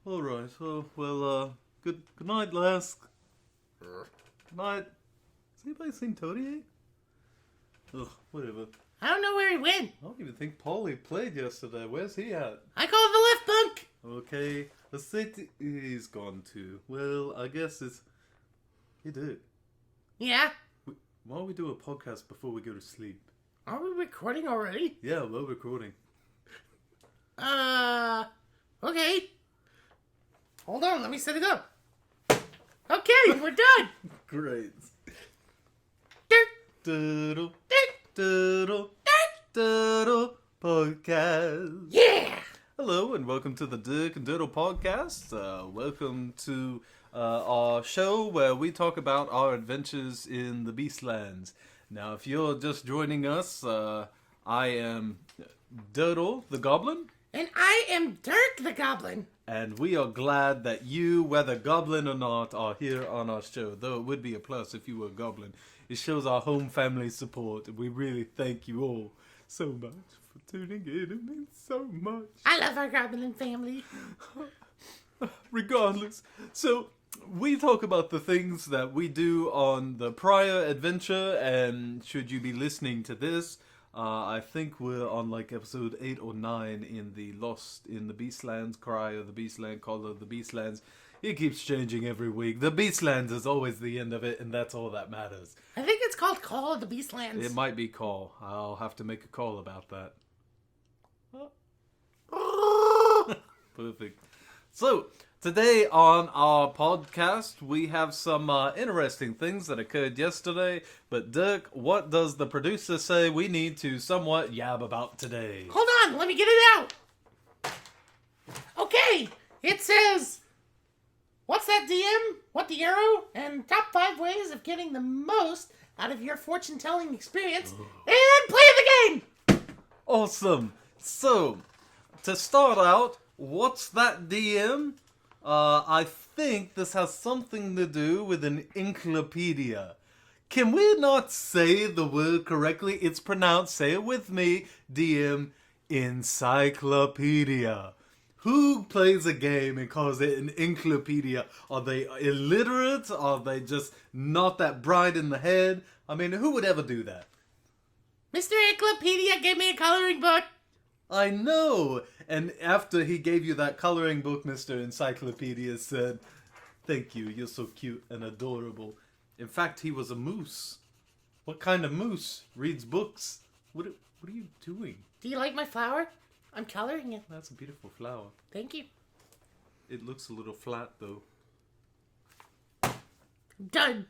All right. Oh, well, good night, lass. Good night. Has anybody seen Toadie? Ugh, whatever. I don't know where he went. I don't even think Paulie played yesterday. Where's he at? I called the left bunk. Okay, the city he's gone to. Well, I guess it's... Hey, Dirk. Yeah? Why don't we do a podcast before we go to sleep? Are we recording already? Yeah, we're recording. Okay. Hold on, let me set it up. Okay, we're done. Great. Dirk, Durtle, Dirk, Durtle, Dirk. Durtle podcast. Yeah! Hello and welcome to the Dirk and Durtle podcast. Welcome to our show where we talk about our adventures in the Beastlands. Now, if you're just joining us, I am Durtle the Goblin. And I am Dirk the Goblin. And we are glad that you, whether goblin or not, are here on our show. Though it would be a plus if you were a goblin. It shows our home family support, and we really thank you all so much for tuning in. It means so much. I love our Goblin family. Regardless, so we talk about the things that we do on the prior adventure, and should you be listening to this, I think we're on like episode 8 or 9 in the Lost in the Beastlands, Cry of the Beastland, Call of the Beastlands. It keeps changing every week. The Beastlands is always the end of it, and that's all that matters. I think it's called Call of the Beastlands. It might be Call. I'll have to make a call about that. Perfect. So, today on our podcast, we have some interesting things that occurred yesterday. But Dirk, what does the producer say we need to somewhat yab about today? Hold on, let me get it out. Okay, it says, what's that DM? What the arrow? And top 5 ways of getting the most out of your fortune-telling experience. And play the game! Awesome. So, to start out, what's that DM? I think this has something to do with an encyclopedia. Can we not say the word correctly? It's pronounced, say it with me, DM, encyclopedia. Who plays a game and calls it an encyclopedia? Are they illiterate? Are they just not that bright in the head? I mean, who would ever do that? Mr. Encyclopedia gave me a coloring book. I know! And after he gave you that coloring book, Mr. Encyclopedia said, "Thank you, you're so cute and adorable." In fact, he was a moose. What kind of moose reads books? What are you doing? Do you like my flower? I'm coloring it. That's a beautiful flower. Thank you. It looks a little flat, though. Done.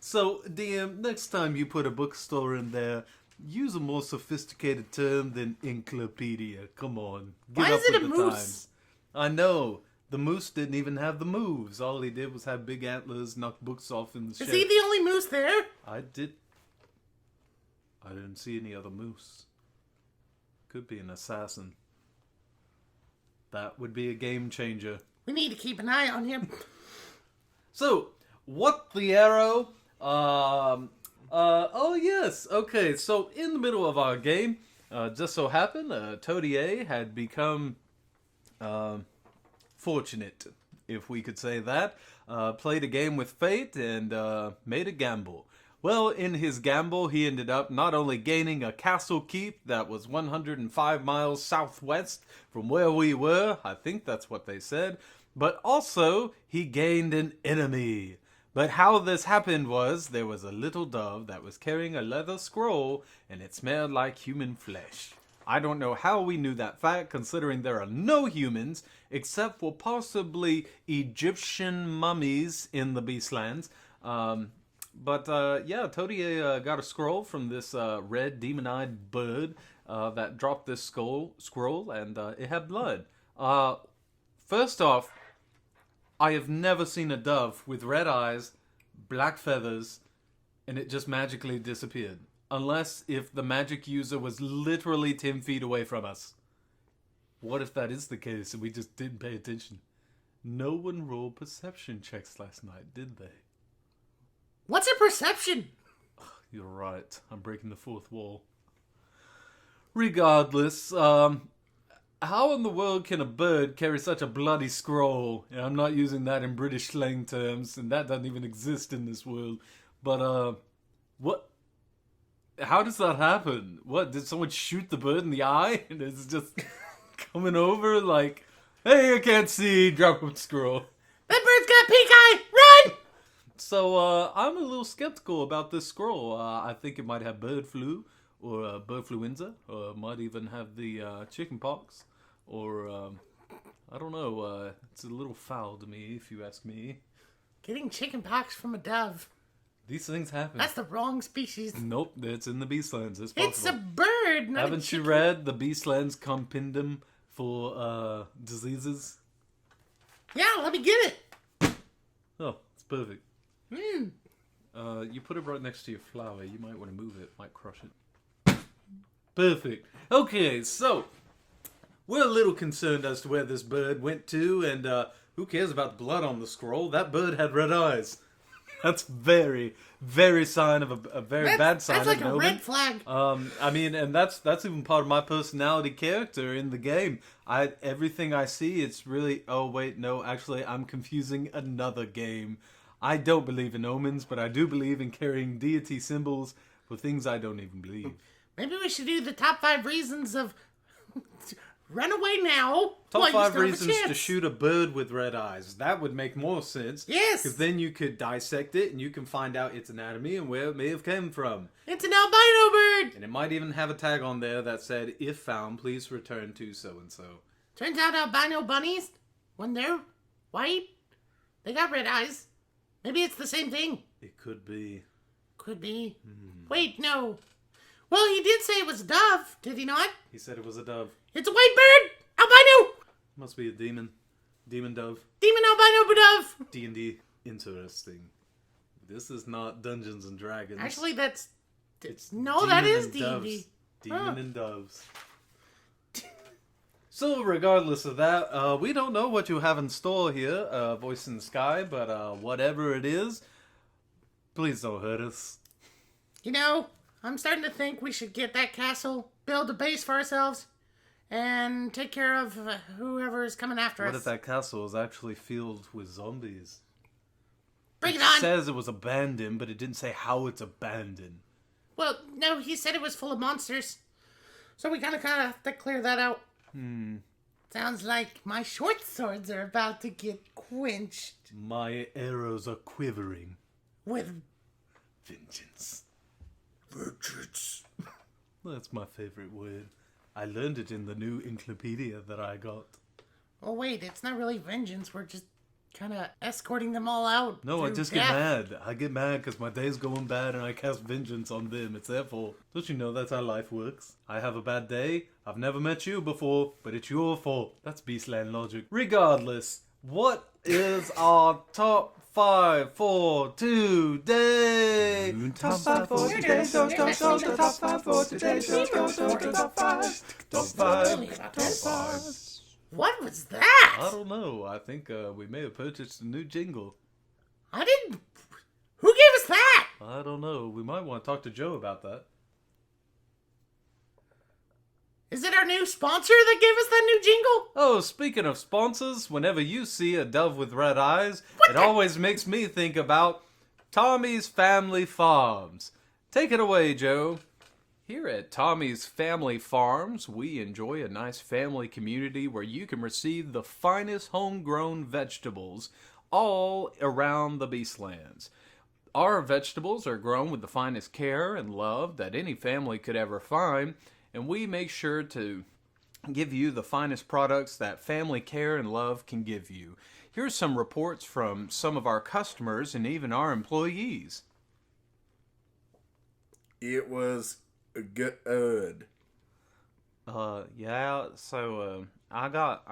So, DM, next time you put a bookstore in there, use a more sophisticated term than encyclopedia. Come on. Get Why up is it with a the moose? times. I know. The moose didn't even have the moves. All he did was have big antlers, knock books off in the shed. Is he the only moose there? I didn't see any other moose. Could be an assassin. That would be a game changer. We need to keep an eye on him. So, what the arrow? Oh yes, okay, so in the middle of our game, just so happened, Toadie had become, fortunate, if we could say that, played a game with fate and, made a gamble. Well, in his gamble, he ended up not only gaining a castle keep that was 105 miles southwest from where we were, I think that's what they said, but also he gained an enemy. But how this happened was, there was a little dove that was carrying a leather scroll, and it smelled like human flesh. I don't know how we knew that fact, considering there are no humans, except for possibly Egyptian mummies in the Beastlands. But Toadie got a scroll from this red demon-eyed bird that dropped this scroll, and it had blood. First off, I have never seen a dove with red eyes, black feathers, and it just magically disappeared. Unless if the magic user was literally 10 feet away from us. What if that is the case and we just didn't pay attention? No one rolled perception checks last night, did they? What's a perception? You're right. I'm breaking the fourth wall. Regardless, How in the world can a bird carry such a bloody scroll? And I'm not using that in British slang terms, and that doesn't even exist in this world. But, what? How does that happen? What, did someone shoot the bird in the eye? And it's just coming over like, hey, I can't see, drop a scroll. That bird's got pink eye! Run! So, I'm a little skeptical about this scroll. I think it might have bird flu, or birdfluenza, or might even have the chicken pox, or I don't know. It's a little foul to me, if you ask me. Getting chicken pox from a dove. These things happen. That's the wrong species. Nope, it's in the Beastlands. It's possible. It's a bird, not Haven't a chicken. you read the Beastlands Compendium for diseases? Yeah, let me get it. Oh, it's perfect. Mm. You put it right next to your flower. You might want to move it. Might crush it. Perfect. Okay, so we're a little concerned as to where this bird went to, and who cares about the blood on the scroll? That bird had red eyes. That's very, very sign of a very bad sign. That's like of an a omen. red flag. I mean, and that's even part of my personality character in the game. Everything I see, it's really. Oh wait, no, actually, I'm confusing another game. I don't believe in omens, but I do believe in carrying deity symbols for things I don't even believe. Maybe we should do the top 5 reasons of run away now. Top 5 reasons to shoot a bird with red eyes. That would make more sense. Yes. Because then you could dissect it and you can find out its anatomy and where it may have come from. It's an albino bird. And it might even have a tag on there that said, if found, please return to so-and-so. Turns out albino bunnies, when they're white, they got red eyes. Maybe it's the same thing. It could be. Could be. Wait, no. Well, he did say it was a dove, did he not? He said it was a dove. It's a white bird! Albino! Must be a demon. Demon dove. Demon albino dove! D&D. Interesting. This is not Dungeons and Dragons. Actually, that's... It's no, demon that is and D&D. doves. Demon Huh. and doves. So, regardless of that, we don't know what you have in store here, Voice in the Sky, but whatever it is, please don't hurt us. You know, I'm starting to think we should get that castle, build a base for ourselves, and take care of whoever is coming after What us. if that castle is actually filled with zombies? Bring it It on! says it was abandoned, but it didn't say how it's abandoned. Well, no, he said it was full of monsters. So we kind of have to clear that out. Sounds like my short swords are about to get quenched My arrows are quivering. with Vengeance. vengeance. That's my favorite word. I learned it in the new encyclopedia that I got. Oh, wait, it's not really vengeance. We're just kind of escorting them all out. No, I through just death. get mad. I get mad because my day's going bad and I cast vengeance on them. It's their fault. Don't you know that's how life works? I have a bad day. I've never met you before, but it's your fault. That's Beastland logic. Regardless, what is our top 5 for today? Top 5 for today, top 5 for today, top 5. What was that? I don't know. I think we may have purchased a new jingle. I didn't... Who gave us that? I don't know. We might want to talk to Joe about that. Is it our new sponsor that gave us that new jingle? Oh, speaking of sponsors, whenever you see a dove with red eyes, it always makes me think about Tommy's Family Farms. Take it away, Joe. Here at Tommy's Family Farms, we enjoy a nice family community where you can receive the finest homegrown vegetables all around the Beastlands. Our vegetables are grown with the finest care and love that any family could ever find, and we make sure to give you the finest products that family care and love can give you. Here's some reports from some of our customers and even our employees. It was good. Yeah, so I got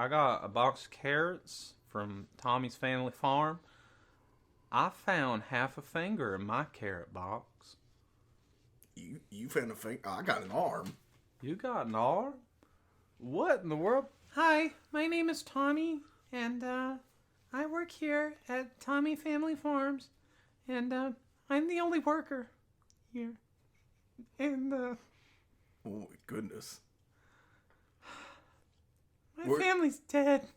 a box of carrots from Tommy's Family Farm. I found half a finger in my carrot box. You found a thing. I got an arm. You got an arm? What in the world? Hi, my name is Tommy, and I work here at Tommy Family Farms, and I'm the only worker here. And Oh my goodness. My family's dead.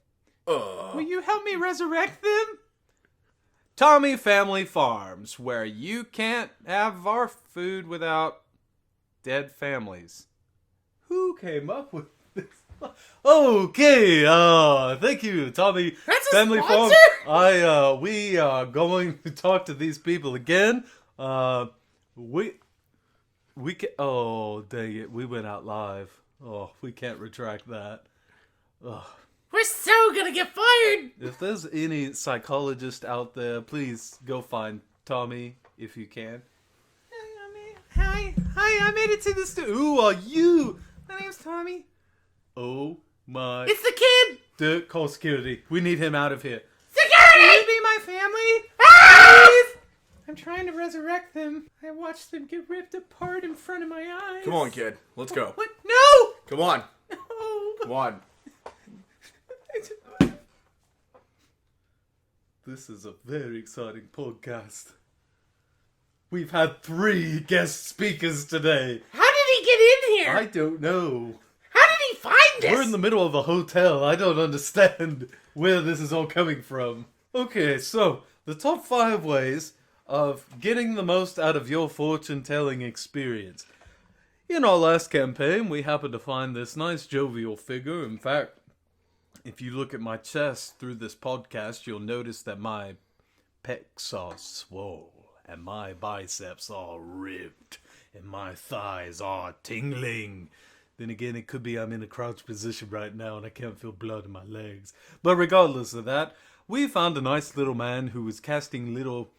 Uh, Will you help me resurrect them? Tommy Family Farms, where you can't have our food without dead families. Who came up with this? Okay, thank you, Tommy That's a Family sponsor? Farms. We are going to talk to these people again. We can. Oh, dang it, we went out live. Oh, we can't retract that. Ugh. We're so gonna get fired. If there's any psychologist out there, please go find Tommy if you can. Hi, I made it to the Who are you? My name's Tommy. Oh my. It's the kid. Dirk, call security. We need him out of here. Will Security. you be my family? Ah! Please? I'm trying to resurrect them. I watched them get ripped apart in front of my eyes. come on, kid. Let's go. What? No! Come on. No! Come on. This is a very exciting podcast. We've had 3 guest speakers today. How did he get in here? I don't know. How did he find us? We're in the middle of a hotel. I don't understand where this is all coming from. Okay, so the top 5 ways of getting the most out of your fortune-telling experience. In our last campaign, we happened to find this nice jovial figure. In fact, if you look at my chest through this podcast, you'll notice that my pecs are swole, and my biceps are ripped, and my thighs are tingling. Then again, it could be I'm in a crouch position right now and I can't feel blood in my legs. But regardless of that, we found a nice little man who was casting little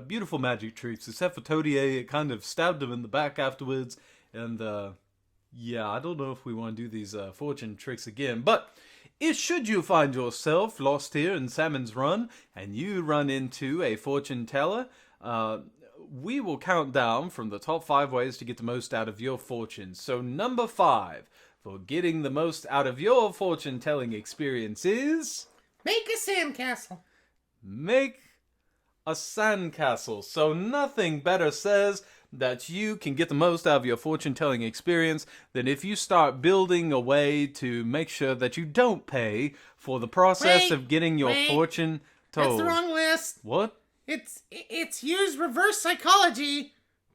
beautiful magic tricks. Except for Toadier, it kind of stabbed him in the back afterwards. And yeah, I don't know if we want to do these fortune tricks again. But should you find yourself lost here in Salmon's Run and you run into a fortune teller, we will count down from the top 5 ways to get the most out of your fortune. So number 5 for getting the most out of your fortune-telling experience is... Make a sandcastle. Make a sandcastle. So nothing better says that you can get the most out of your fortune-telling experience than if you start building a way to make sure that you don't pay for the process of getting your fortune told. That's the wrong list. What? It's use reverse psychology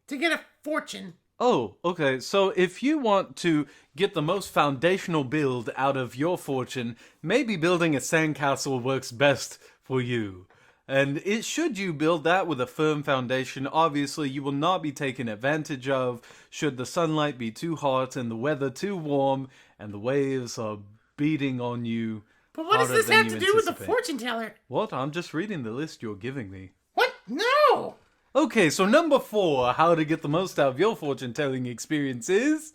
to get a fortune. Oh, okay. So if you want to get the most foundational build out of your fortune, maybe building a sandcastle works best for you. And should you build that with a firm foundation, obviously you will not be taken advantage of should the sunlight be too hot and the weather too warm and the waves are beating on you. But what does harder this than have you to do with the anticipate. fortune teller? What? I'm just reading the list you're giving me. What? No! Okay, so number 4, how to get the most out of your fortune-telling experience is...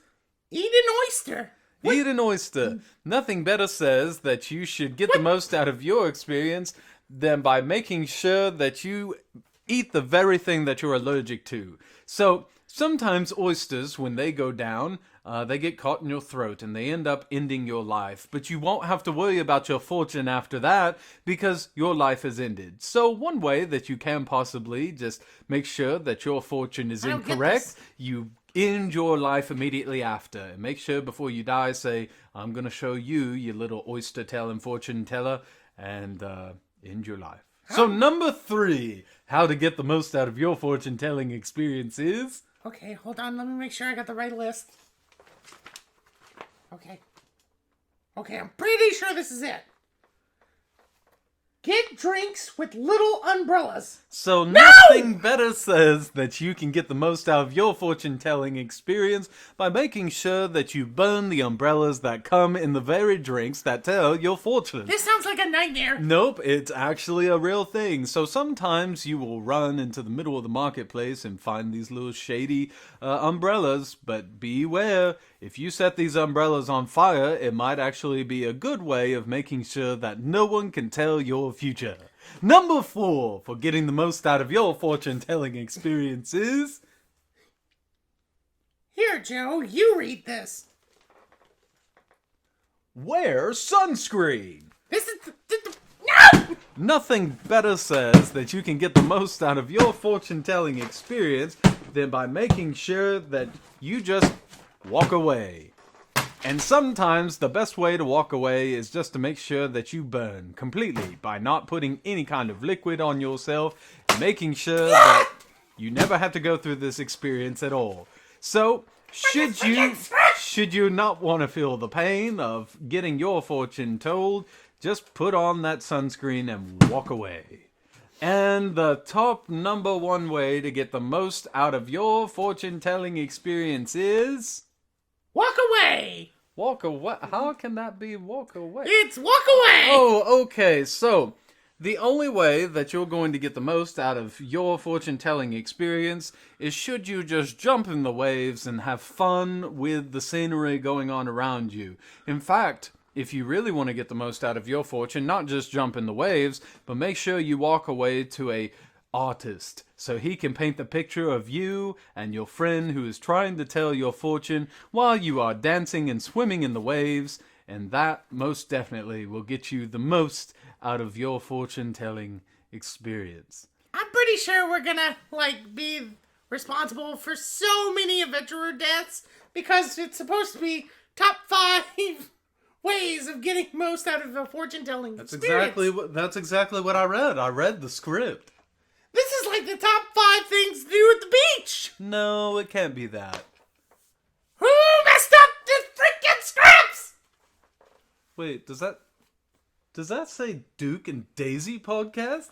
Eat an oyster. Eat an oyster. Nothing better says that you should get the most out of your experience than by making sure that you eat the very thing that you're allergic to. So, sometimes oysters, when they go down, they get caught in your throat and they end up ending your life. But you won't have to worry about your fortune after that because your life is ended. So one way that you can possibly just make sure that your fortune is I don't get incorrect, this. you end your life immediately after. And make sure before you die, say, I'm going to show you, you little oyster-telling fortune teller, and end your life. So number 3, how to get the most out of your fortune-telling experience is... Okay, hold on. Let me make sure I got the right list. Okay, I'm pretty sure this is it. Get drinks with little umbrellas. So nothing better says that you can get the most out of your fortune-telling experience by making sure that you burn the umbrellas that come in the very drinks that tell your fortune. This sounds like a nightmare. Nope, it's actually a real thing. So sometimes you will run into the middle of the marketplace and find these little shady umbrellas, but beware. If you set these umbrellas on fire, it might actually be a good way of making sure that no one can tell your future. Number 4 for getting the most out of your fortune-telling experiences. Here, Joe, you read this. Wear sunscreen. This is no! Nothing better says that you can get the most out of your fortune-telling experience than by making sure that you just walk away. And sometimes the best way to walk away is just to make sure that you burn completely by not putting any kind of liquid on yourself and making sure that you never have to go through this experience at all. So, should you not want to feel the pain of getting your fortune told, just put on that sunscreen and walk away. And the top number one way to get the most out of your fortune-telling experience is... Walk away! Walk away? How can that be walk away? It's walk away! Oh, okay. So, the only way that you're going to get the most out of your fortune-telling experience is should you just jump in the waves and have fun with the scenery going on around you. In fact, if you really want to get the most out of your fortune, not just jump in the waves, but make sure you walk away to a artist so he can paint the picture of you and your friend who is trying to tell your fortune while you are dancing and swimming in the waves, and that most definitely will get you the most out of your fortune-telling experience. I'm pretty sure we're gonna, be responsible for so many adventurer deaths because it's supposed to be top 5 ways of getting most out of a fortune-telling experience. That's exactly what I read. I read the script. This is like the top 5 things to do at the beach! No, it can't be that. Who messed up the freaking scripts? Wait, does that say Duke and Daisy podcast?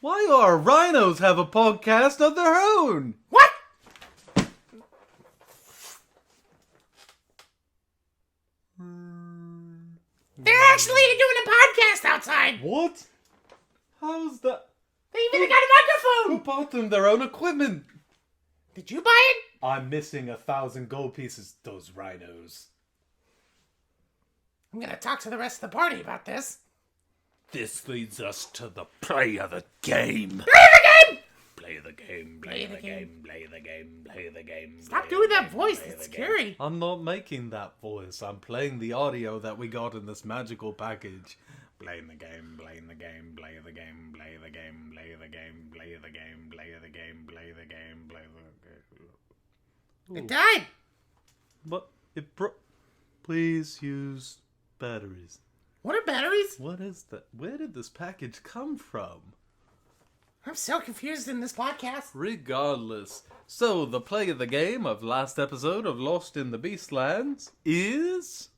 Why do our rhinos have a podcast of their own? What? They're actually doing a podcast outside. What? How's that? They even got a Who microphone. bought them their own equipment? Did you buy it? I'm missing 1,000 gold pieces, those rhinos. I'm gonna talk to the rest of the party about this. This leads us to the play of the game. Play the game! Play the game, Play play the the game, play the game, play the game. Stop doing that voice. It's scary. I'm not making that voice. I'm playing the audio that we got in this magical package. Playing the game, playing the game, play the game, play the game, play the game, play the game, play the game, play the game, play the game. It died. But it broke. Please use batteries. What are batteries? What is that? Where did this package come from? I'm so confused in this podcast. Regardless. So, the play of the game of last episode of Lost in the Beastlands is...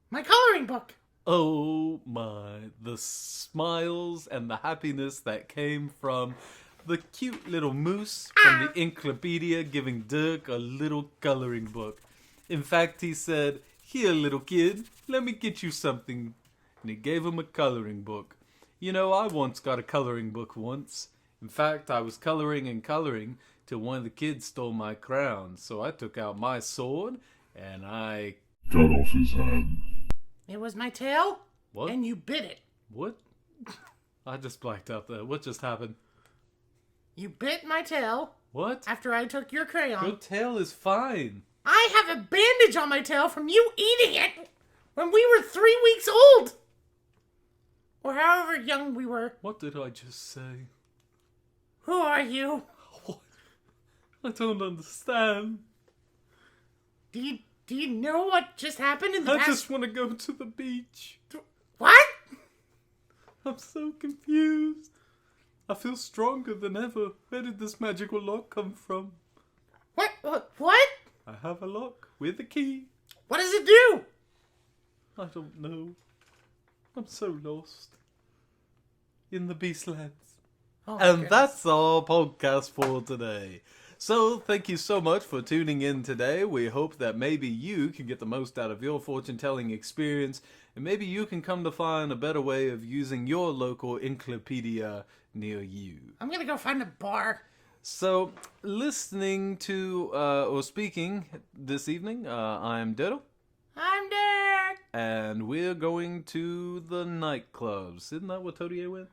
My coloring book. Oh my, the smiles and the happiness that came from the cute little moose from the encyclopedia giving Dirk a little coloring book. In fact, he said, "Here, little kid, let me get you something." And he gave him a coloring book. You know, I once got a coloring book once. In fact, I was coloring and coloring till one of the kids stole my crown. So I took out my sword and I... cut off his hand. It was my tail. What? And you bit it. What? I just blacked out there. What just happened? You bit my tail What? after I took your crayon. Your tail is fine. I have a bandage on my tail from you eating it when we were 3 weeks old. Or however young we were. What did I just say? Who are you? What? I don't understand. Do you know what just happened in the I past? just want to go to the beach. What? I'm so confused. I feel stronger than ever. Where did this magical lock come from? What? What? I have a lock with a key. What does it do? I don't know. I'm so lost. In the Beastlands. Oh, And goodness. that's our podcast for today. So, thank you so much for tuning in today. We hope that maybe you can get the most out of your fortune-telling experience, and maybe you can come to find a better way of using your local encyclopedia near you. I'm gonna go find a bar. So, listening to, or speaking this evening, I'm Durtle, I'm Dirk. and we're going to the nightclubs. Isn't that what Todier went?